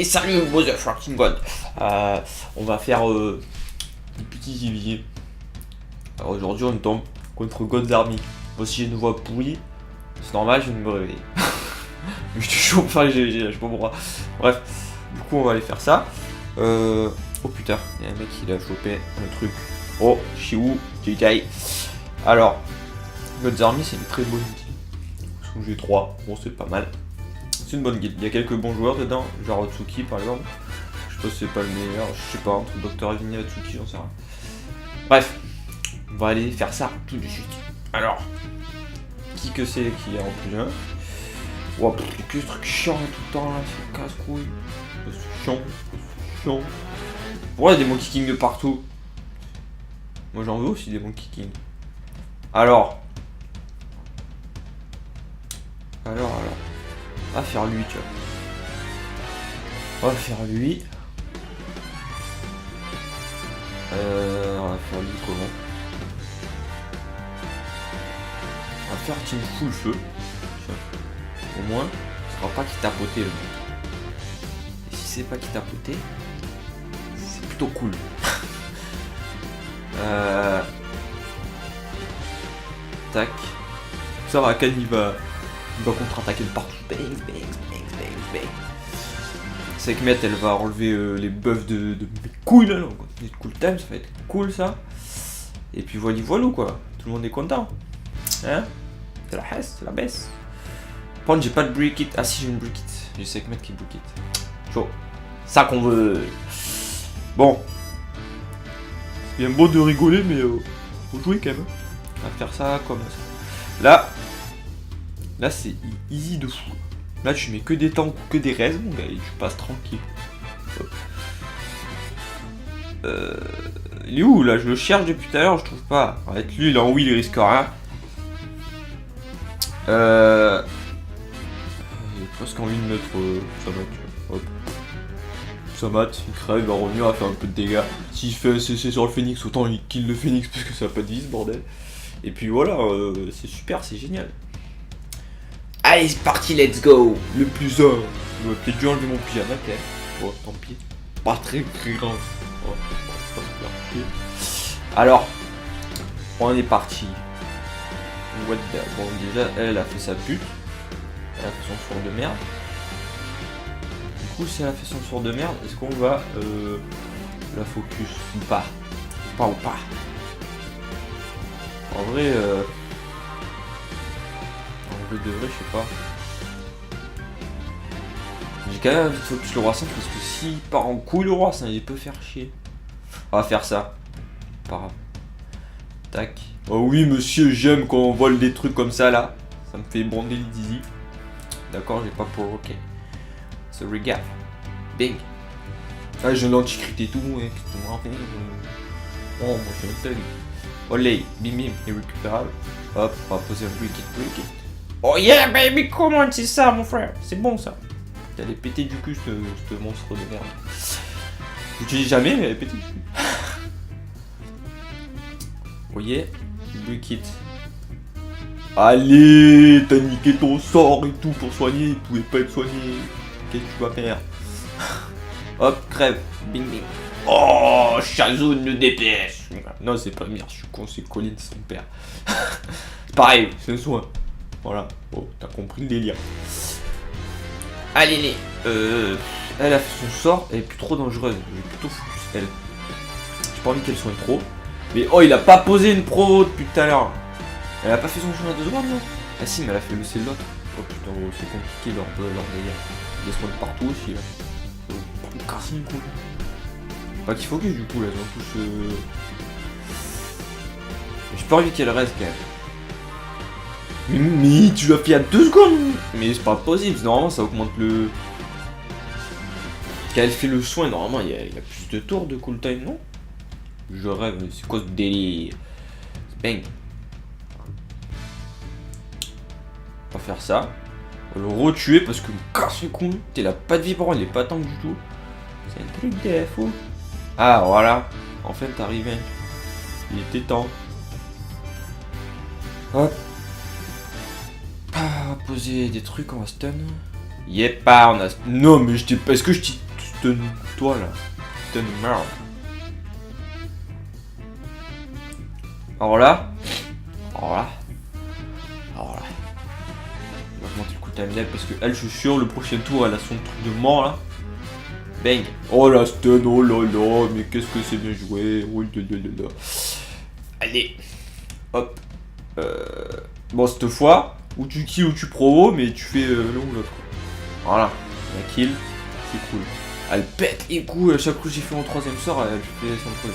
Et salut motherfucking god. On va faire des petits gibiers. Alors aujourd'hui on tombe contre God's Army. Moi si j'ai une voix pourrie, c'est normal, je viens de me réveiller. Mais je suis chaud pour faire les GVG là, je sais pas pourquoi. Bref, du coup on va aller faire ça. Oh putain, il y a un mec qui a chopé un truc. Oh, Chiou, JJ. Alors, God's Army c'est une très bonne guilde. Parce que j'ai 3, bon c'est pas mal. C'est une bonne guilde, il y a quelques bons joueurs dedans, genre Otsuki par exemple. Je sais pas si c'est pas le meilleur, je sais pas, entre Dr. Evini et Otsuki, j'en sais rien. Bref, on va aller faire ça tout de suite. Alors, qui que c'est qui est en plus un. Ouah, que ce truc chiant tout le temps là, c'est casse-couille. C'est chiant, chiant. Pourquoi il y a des monkey king de partout? Moi j'en veux aussi des monkey king. Alors. On va faire lui, tu vois. On va faire lui. On va faire lui comment? On va faire team full feu. Au moins, ce sera pas qui tapoter le mec. Et si c'est pas qui tapoter, c'est plutôt cool. Tac. Ça va, Khan il va contre-attaquer de partout. Bang, bang, bang, bang, bang. Sekhmet elle va enlever les buffs de mes couilles là. Les cool time, ça va être cool ça. Et puis voilà quoi. Tout le monde est content. Hein? C'est la hesse, c'est la baisse. Par contre j'ai pas de brick it. Ah si j'ai une brick it. J'ai Sekhmet qui brick it. Chaud. Ça qu'on veut. Bon. C'est bien beau de rigoler mais faut jouer quand même. On va faire ça comme ça. Là c'est easy de fou. Là tu mets que des tanks ou que des res mon gars et tu passes tranquille. Il est où là? Je le cherche depuis tout à l'heure, je trouve pas. Avec lui, il est en wheel, il risque rien. Il est presque envie de mettre Samat. Hop. Samat, il crève, il va revenir, il va faire un peu de dégâts. S'il fait un CC sur le phoenix, autant il kill le phoenix parce que ça a pas de vis, bordel. Et puis voilà, c'est super, c'est génial. Allez, c'est parti, let's go. Le plus 1. Je vais peut-être dû enlever mon pyjama quand même. Oh, tant pis. Pas très grave. Oh, pas super chier. Alors, on est parti. What the... Bon, déjà, elle a fait sa pute. Elle a fait son sort de merde. Du coup, si elle a fait son sort de merde, est-ce qu'on va la focus ou pas? Ou pas. En vrai, de vrai, je sais pas. J'ai quand même envie de focus le roi 5 parce que s'il part en couille le roi 5, il peut faire chier. On va faire ça. Pas grave. Tac. Oh oui monsieur, j'aime quand on vole des trucs comme ça là. Ça me fait bonder le dizzy. D'accord, j'ai pas pour ok. Se regarde. Big. Ah j'ai l'anti-crit et tout, hein. Oh moi je suis un thug. Olé, bim bim, irrécupérable. Hop, on va poser un brick it. Oh yeah baby, comment c'est ça mon frère? C'est bon ça. T'allais péter du cul ce monstre de merde. J'utilise jamais mais elle pété du cul. Vous voyez? Brick it. Allez, t'as niqué ton sort et tout pour soigner, il pouvait pas être soigné. Qu'est-ce que tu vas faire? Hop, crève. Bing bing. Oh, Chazoun le dépêche. Non, c'est pas merde, je suis con, c'est Colin, son père. Pareil, c'est un soin. Voilà, oh, t'as compris le délire. Allez, elle a fait son sort, elle est plus trop dangereuse. Je vais plutôt focus elle. J'ai pas envie qu'elle soigne trop. Mais oh, il a pas posé une pro depuis tout à l'heure. Elle a pas fait son chemin à 2 secondes, non? Ah si, mais elle a fait le C de l'autre. Oh putain, oh, c'est compliqué leur délire. Ils se de partout aussi là. Casser une couille. Pas qu'il focus du coup là, ils ont tous. J'ai pas envie qu'elle reste quand même. Mais tu l'as fait à 2 secondes. Mais c'est pas possible, normalement ça augmente le... Quand elle fait le soin, normalement il y a plus de tours de cooltime, non? Je rêve, c'est quoi ce délire? Bang. On va faire ça. On va le retuer parce que casse le con. Il a pas de vie par contre, il est pas tank du tout. C'est un truc de fou. Ah voilà. Enfin t'es arrivé. Il était temps. Hop. Ah, poser des trucs, on va stun. Yep, pas, on a... Non, mais je t'ai... Est-ce que je t'ai stun-toi là. Stun merde. Alors là. On va augmenter le coup de time parce que elle, je suis sûr, le prochain tour, elle a son truc de mort là. Bang. Oh la stun, oh là là, mais qu'est-ce que c'est bien joué. Oh là là là là. Allez. Hop. Bon, cette fois, ou tu kills ou tu provo, mais tu fais l'un ou l'autre. Voilà. La kill, c'est cool. Elle pète les coups, à chaque coup que j'ai fait mon troisième sort, elle fait son truc.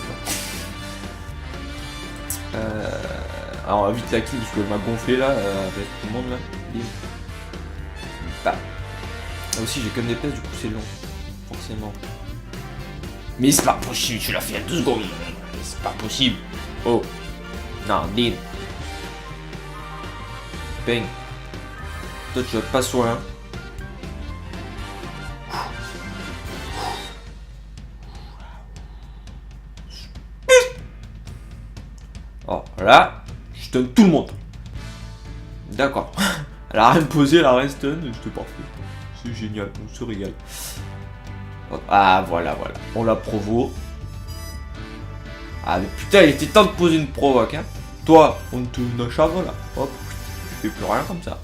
Alors on va vite la kill parce qu'elle m'a gonflé là, avec tout le monde là. Bah. Là aussi j'ai comme des pèses, du coup c'est long. Forcément. Mais c'est pas possible, tu l'as fait à 2 secondes. C'est pas possible. Oh. Non, Dean. Bang. Toi tu vas pas soin. Oh, là, je stun tout le monde. D'accord. Elle a rien posé, elle a rien stun, c'était parfait. C'est génial, on se régale. Hop. Ah, voilà. On la provo. Ah, mais putain, il était temps de poser une provoque, hein. Toi, on te nachave là. Hop, tu fais plus rien comme ça.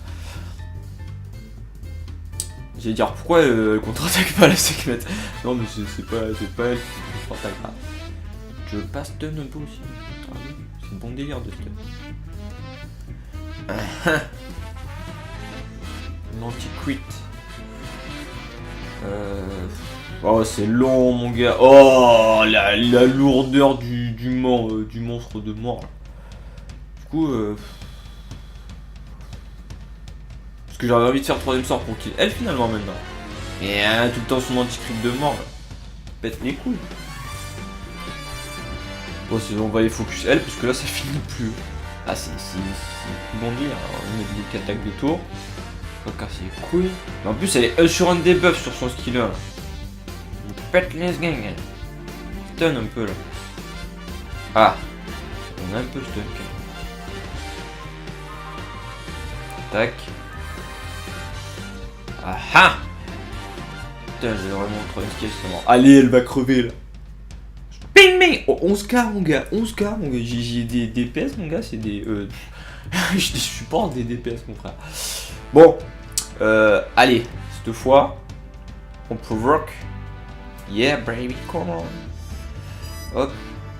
J'allais dire pourquoi elle contre-attaque pas la segmette. Non, mais c'est pas elle qui contre-attaque là. Je veux pas stun un peu aussi. Ah, oui. C'est un bon délire de stun. Un anti-crit. Oh, c'est long, mon gars. Oh, la lourdeur du monstre de mort. Là. Du coup, parce que j'avais envie de faire le troisième sort pour kill elle finalement maintenant. Et tout le temps son anti-crit de mort. Là. Pète les couilles. Bon, on va les focus elle, parce que là ça finit plus. Ah, c'est bon dire. On met des attaques de tour. On va casser les couilles. Mais en plus, elle est sur un debuff sur son skiller là. On pète les gang. Stun un peu là. Ah, on a un peu stun quand même. Tac. Ah ah. Putain, j'ai vraiment trop une sketch, c'est mort. Allez, elle va crever là. Bing bing. Oh, 11k mon gars, 11k mon gars. J'ai des DPS mon gars, c'est des... je supporte des DPS mon frère. Bon, allez, cette fois, on provoque. Yeah baby, come on. Hop,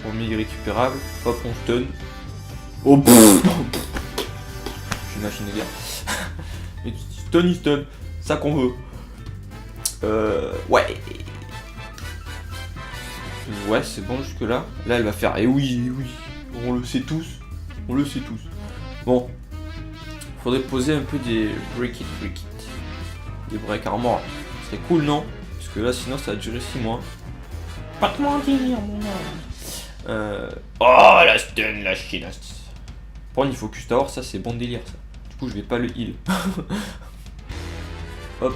on met irrécupérable. Hop, on stun. Oh pfff. Je suis une machine de guerre. Et stun, stun, ça qu'on veut. Ouais. Ouais, c'est bon jusque là. Là, elle va faire. Et oui, on le sait tous. Bon, faudrait poser un peu des break it. Des break armor. Ce serait cool, non? Parce que là, sinon, ça va durer 6 mois. Pas te mentir, mon gars. Oh, la stun, la chienne. Prendre il focus tower, ça c'est bon délire ça. Du coup, je vais pas le heal. Hop.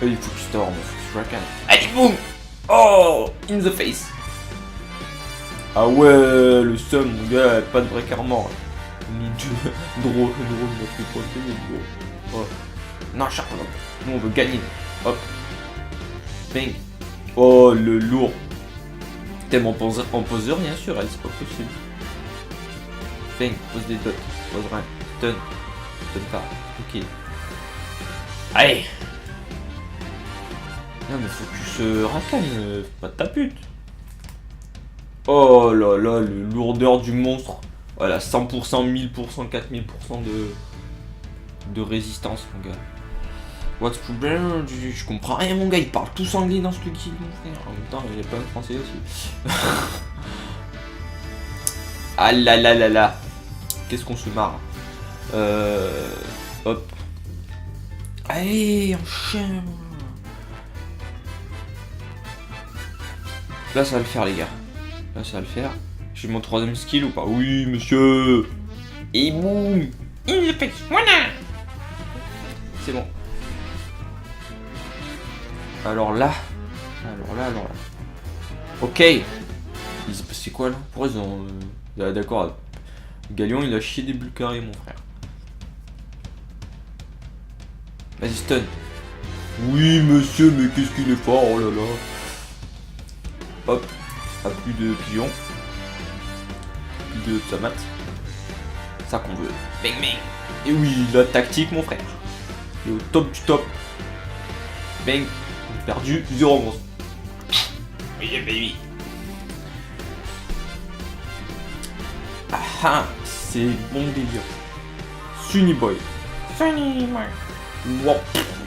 Il focus tower, on focus Rakan. Allez, boum. Oh, in the face. Ah ouais, le seum, mon gars, pas de break armor. Ni de drôle, de plus protéger, mais oh. Non, Charlotte, nous on veut gagner. Hop. Bang. Oh, le lourd. Tellement en pose rien sur elle, c'est pas possible. Bang, pose des dots, pose rien. Stun pas. Ok. Allez. Non mais focus Rakan, pas de ta pute. Oh là là, le lourdeur du monstre. Voilà, 100%, 1000%, 4000% de résistance, mon gars. What's problem? Je comprends rien, mon gars. Il parle tous anglais dans ce kill, mon frère. En même temps, il est pas français aussi. Ah là là là là. Qu'est-ce qu'on se marre. Hop. Allez, enchaîne. Là, ça va le faire, les gars. Là, ça va le faire. J'ai mon troisième skill ou pas? Oui, monsieur. Et boum. In the face. Voilà. C'est bon. Alors là. Ok. Il s'est passé quoi là? Pourquoi ils ont... D'accord. Galion, il a chié des bulles carrées, mon frère. Vas-y, stun. Oui, monsieur, mais qu'est-ce qu'il est fort, oh là là. Hop, pas plus de pigeons. Plus de tomates. Ça qu'on veut. Bang bang. Et oui, la tactique mon frère. Et au top du top. Bang. Perdu 0-11. Yeah baby. Ah ah, c'est bon délire. Sunny Boy. Sunny Boy. Wow.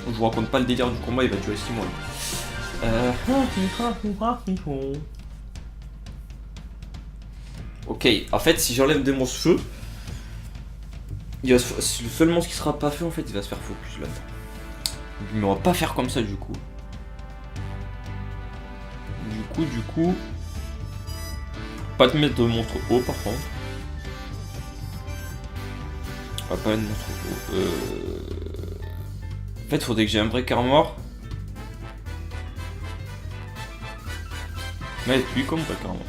Je vous raconte pas le délire du combat, il va durer 6 mois. Ok, en fait, si j'enlève des monstres feu, le seul monstre qui sera pas feu, en fait, il va se faire focus là-dedans. Mais on va pas faire comme ça du coup. Du coup, pas te mettre de monstre haut par contre. On va pas mettre de monstre haut. En fait, faudrait que j'ai un break armor. Mais lui comme break armor.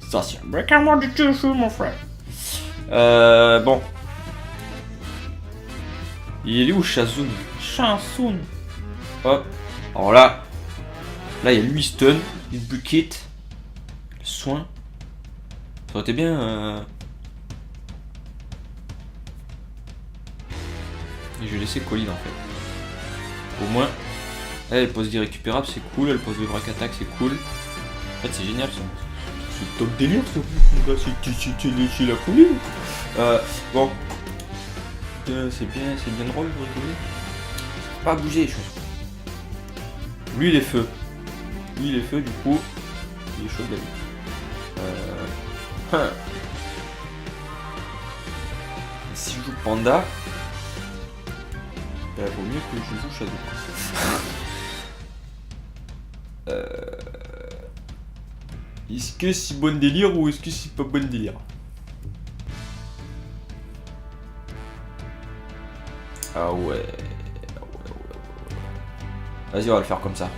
Ça c'est un break armor du dessus mon frère. Bon. Il est où Shazun? Shazun. Hop. Alors là il y a lui stun, il bucket, le soin. Ça aurait été bien. Et je vais laisser Colline en fait. Au moins, elle pose des récupérables, c'est cool. Elle pose le braque attaque, c'est cool. En fait, c'est génial ça. C'est top délire ça. C'est la folie. Bon. C'est bien drôle de rigoler. Pas bouger les choses. Lui il est feu. Du coup, il est chaud de la vie. Si je joue Panda, bah, vaut mieux que je joue Shadow. Est-ce que c'est bon délire ou est-ce que c'est pas bon délire? Ah ouais. Vas-y, on va le faire comme ça.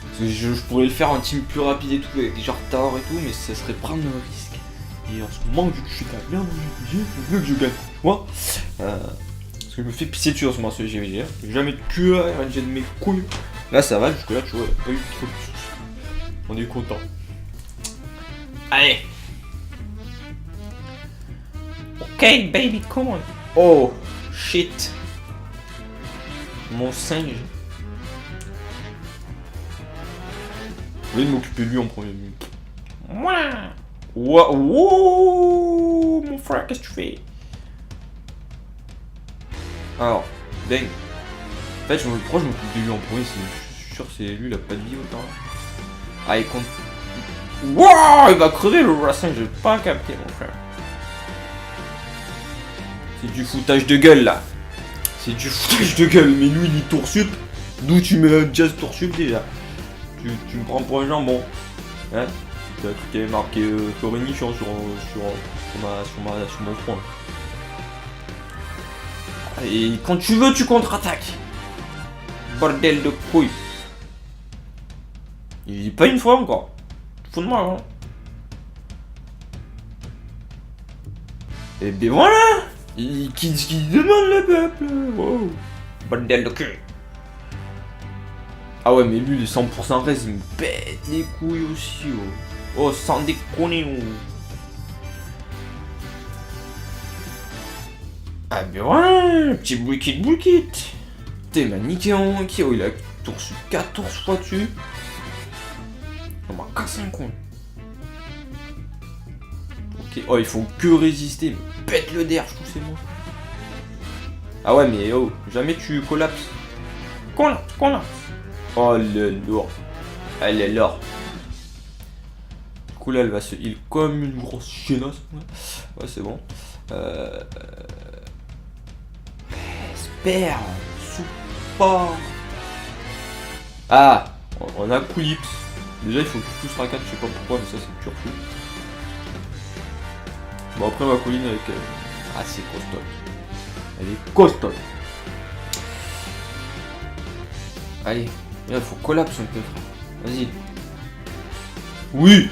Parce que je pourrais le faire en team plus rapide et tout, avec des genres tower et tout, mais ça serait prendre un risque. Et en ce moment, vu que je suis ta merde, je veux que je gagne. Moi, parce que je me fais pisser dessus en ce moment sur les GVG. J'ai jamais de QA, j'ai de mes couilles. Là, ça va, jusque là, tu vois, pas eu trop de soucis. On est content. Allez. Ok, baby, come on. Oh, shit. Mon singe. Je vais m'occuper de lui en premier lieu. Wow, mon frère, qu'est-ce que tu fais? Alors, bang. En fait, pourquoi je m'occupe de lui en premier? Je suis sûr que c'est lui, il a pas de vie autant. Ah, il compte. Wouah, il va crever le racing, j'ai pas capté, mon frère. C'est du foutage de gueule là. C'est du foutage de gueule, mais nous il est tour sup. D'où tu mets un jazz tour sup déjà? Tu me prends pour un jambon. Hein? T'as cru qu'il y avait marqué Florinichon sur mon front. Et quand tu veux, tu contre-attaques. Bordel de couilles. Il dit pas une fois encore. Tu fous de moi, hein? Et bien voilà. Qui demande le peuple. Wow. Bordel de cul. Ah ouais, mais lui, le 100% reste, il me pète les couilles aussi, oh. Oh, sans déconner, oh. Ah ben voilà, petit bullkit. T'es maniqué en qui, oh, il a reçu 14 fois dessus. On m'a cassé un con. Ok, oh, il faut que résister, mais pète le der, je trouve c'est bon. Ah ouais, mais oh, jamais tu collapses. Collapse. Oh le lourd. Elle est lourde. Du coup là elle va se heal comme une grosse chenasse. Ouais c'est bon. Espère. Support. Ah, on a Coolips. Déjà il faut que je pousse Rakat, je sais pas pourquoi, mais ça c'est pur fou. Bon après ma colline avec... Ah c'est costaud. Elle est costaud. Allez. Il faut collapse un peu, frère. Vas-y. Oui.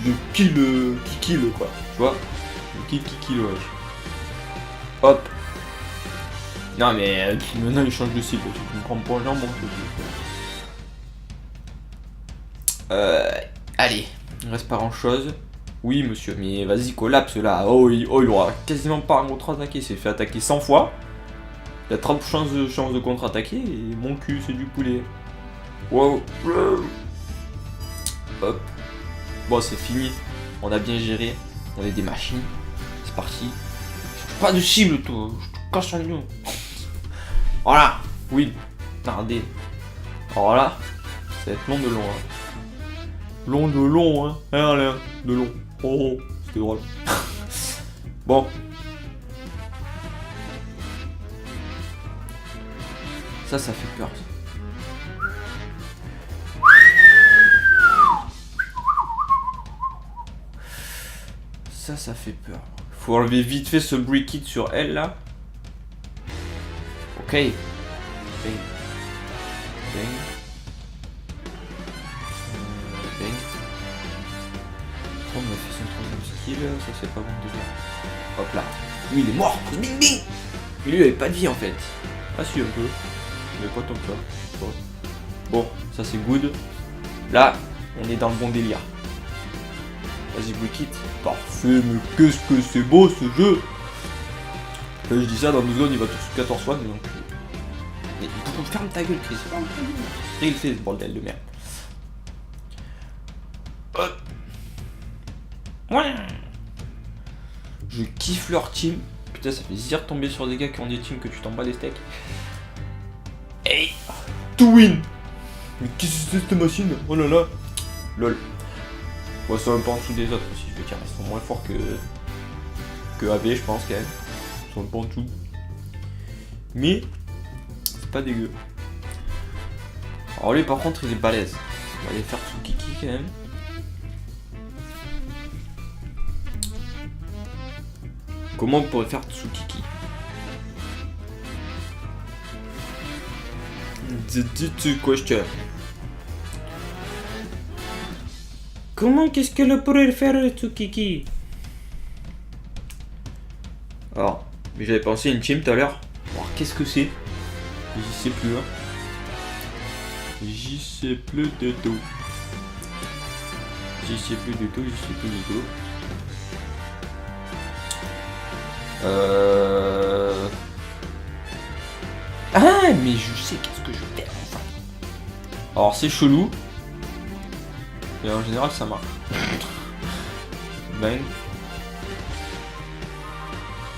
Je kill quoi. Tu vois. Je kill ouais. Hop. Non mais maintenant il change de cible. Tu me prends pour un jambon. Euh, allez, il reste pas grand chose. Oui, monsieur, mais vas-y, collapse là. Oh, il aura quasiment pas un contre-attaqué. Il s'est fait attaquer 100 fois. Il a 30 chances de contre-attaquer. Et mon cul, c'est du poulet. Wow. Hop. Bon, c'est fini. On a bien géré. On est des machines. C'est parti. Pas de cible, toi. Je te cache un lion. Voilà. Oui. Regardez. Alors là, ça va être long de long. Hein. Long de long, hein. Hein, de long. Oh, c'était drôle. Bon. Ça fait peur. Ça fait peur. Faut enlever vite fait ce brick kit sur elle là. Ok. Bang. Bang. Bang. Oh, on a fait son troisième skill, ça c'est pas bon déjà. Hop là. Lui il est mort. Bing bing. Mais lui il avait pas de vie en fait. Ah si un peu. Mais pas tant que ça. Bon, ça c'est good. Là, on est dans le bon délire. Vas-y, brick it. Parfait, mais qu'est-ce que c'est beau ce jeu. Là, je dis ça, dans 2 secondes, il va tout 14 fois, donc... Mais ferme ta gueule, Chris. Il fait ce bordel de merde. Ouais. Je kiffe leur team. Putain, ça fait zire tomber sur des gars qui ont des teams que tu t'en bats les steaks. Hey, to win. Mais qu'est-ce que c'est cette machine? Oh là là. Lol. Bon, ça va pas en dessous des autres aussi, je veux dire. Ils sont moins forts que AB, je pense, quand même. Ils sont pas en dessous. Mais, c'est pas dégueu. Alors lui, par contre, il est balèze. On va aller faire Tsukiki, quand même. Comment on pourrait faire Tsukiki? The question. Comment qu'est-ce qu'elle pourrait faire Tsukiki? Alors, j'avais pensé à une team tout à l'heure. Alors, qu'est-ce que c'est? J'y sais plus. Hein. J'y sais plus du tout. J'y sais plus du tout. Ah, mais je sais qu'est-ce que je vais faire enfin. Alors, c'est chelou. Et en général, ça marche. Bang.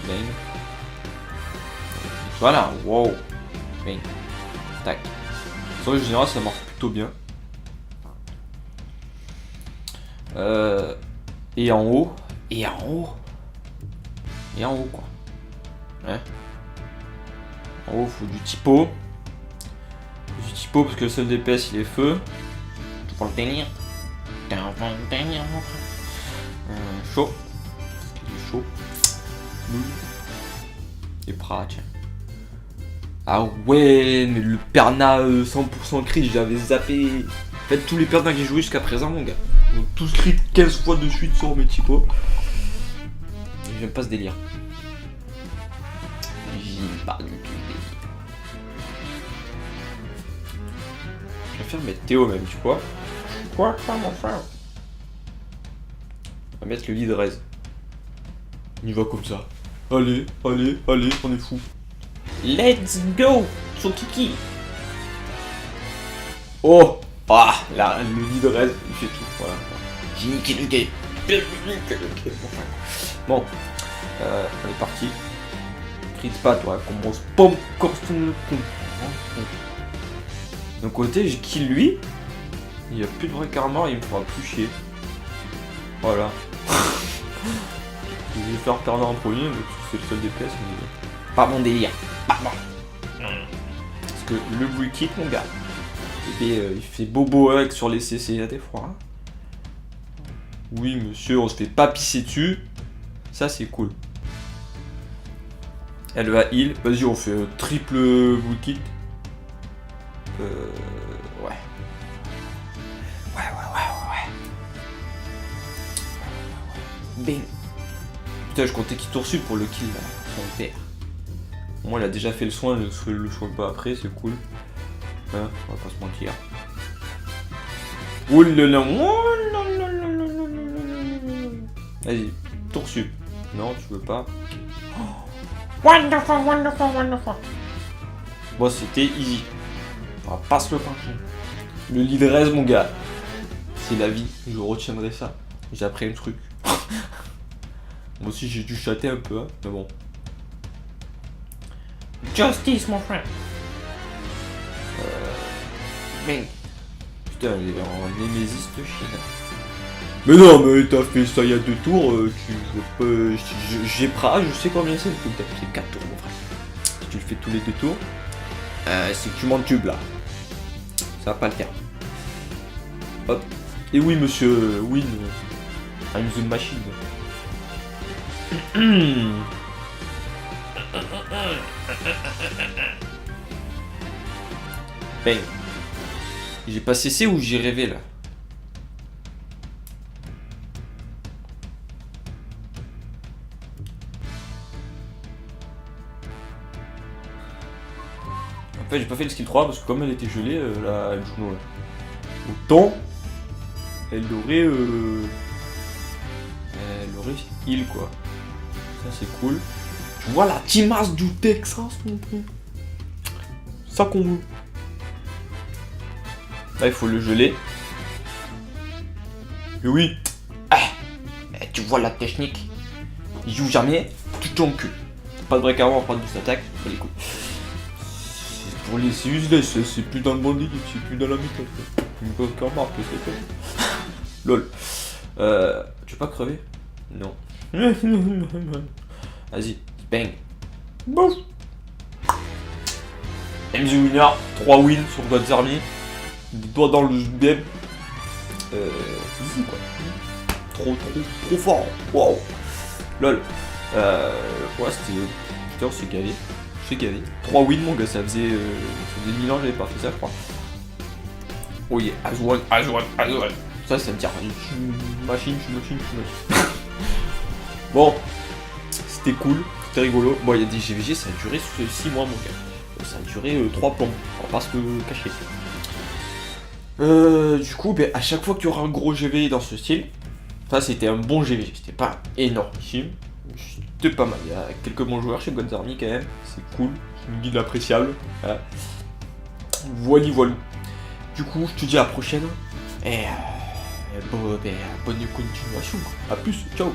Bang. Voilà, wow. Bang. Tac. En général, ça marche plutôt bien. Et en haut. Et en haut. Et en haut, quoi. Ouais. En haut, faut du typo. Du typo parce que le seul DPS, il est feu. Tu prends le délire. Chaud. Il est chaud. Et Pra, tiens. Ah ouais, mais le Perna 100% crit, j'avais zappé. En fait, tous les Pernas que j'ai joué jusqu'à présent, mon gars. Ils ont tous crit 15 fois de suite sur mes typos. Et j'aime pas ce délire. J'aime pas du tout ce délire. Je vais faire mettre Théo même, tu vois. Quoi, mon frère? On va mettre le lead raise. On y va comme ça. Allez, allez, allez, on est fou. Let's go, Tsukiki. Oh, ah, là, le lead raise, il fait tout. Voilà. J'ai niqué le game. Bon, on est parti. Crie pas, toi, commence pom comme son con. D'un côté, je kill lui. Il n'y a plus de vrai karma, il me fera plus chier. Voilà. Je vais faire Perna en premier, donc c'est le seul DPS, mais... Pas mon délire. Pas bon. Parce que le brick kit, mon gars, il fait bobo avec sur les CC à des fois. Hein. Oui, monsieur, on se fait pas pisser dessus. Ça, c'est cool. Elle va heal. Vas-y, on fait triple brick kit. Ouais. Ouais. Bing. Putain, je comptais qu'il tourne pour le kill là, son père. Moi, il a déjà fait le soin, le soin pas après, c'est cool. Hein, on va pas se mentir. Oh là là, oh là là là là là là. Vas-y, tour sup. Non, tu veux pas. Wonderful, wonderful, wonderful. Bon, c'était easy. On va pas se le pencher. Le leaderesse, mon gars. C'est la vie, je retiendrai ça. J'ai appris un truc. Moi aussi, j'ai dû chatter un peu, hein, mais bon. Justice, mon frère. Bang. Putain, il est en némésis de chien. Mais non, mais t'as fait ça il y a 2 tours, j'ai pas, je sais combien c'est le coup. T'as fait 4 tours, mon frère. Si tu le fais tous les 2 tours, c'est que tu m'entubes là. Ça va pas le faire. Hop. Et oui, monsieur Win. I'm the machine. Bang. J'ai pas cessé ou j'ai rêvé là? En fait, j'ai pas fait le skill 3 parce que comme elle était gelée, la Juno là. Autant elle aurait heal quoi. Ça c'est cool. Tu vois la timasse du Texas mon truc. Ça qu'on veut. Là il faut le geler. Et oui. Tu vois la technique. Il joue jamais, tu ton cul. Pas de break avant, pas de boost attaque, pas les coups. Pour les c'est useless, c'est plus dans le bon délire, c'est plus dans la méthode. Une bonne remarque, c'est fait. Lol. Tu veux pas crever? Non. Vas-y, bang. Bouf. MZ Winner, 3 wins sur God's Army. Des doigts dans le game. Easy quoi. Trop fort. Wow. Lol. Ouais, c'était. Putain, c'est gavé. C'est gavé. 3 wins, mon gars, ça faisait 1000 ans que j'avais pas fait ça, je crois. Oh yeah, as one. Ça me tire. Je suis une machine. Bon, c'était cool, c'était rigolo. Bon, il y a des GVG, ça a duré 6 mois, mon gars. Ça a duré 3 plombs, on va pas se le cacher. Du coup, ben, à chaque fois qu'il y aura un gros GV dans ce style, ça c'était un bon GV, c'était pas énormissime, c'était pas mal. Il y a quelques bons joueurs chez God's Army quand même, c'est cool, c'est une guide appréciable. Voilà. Du coup, je te dis à la prochaine. Et bonne continuation. A plus, ciao.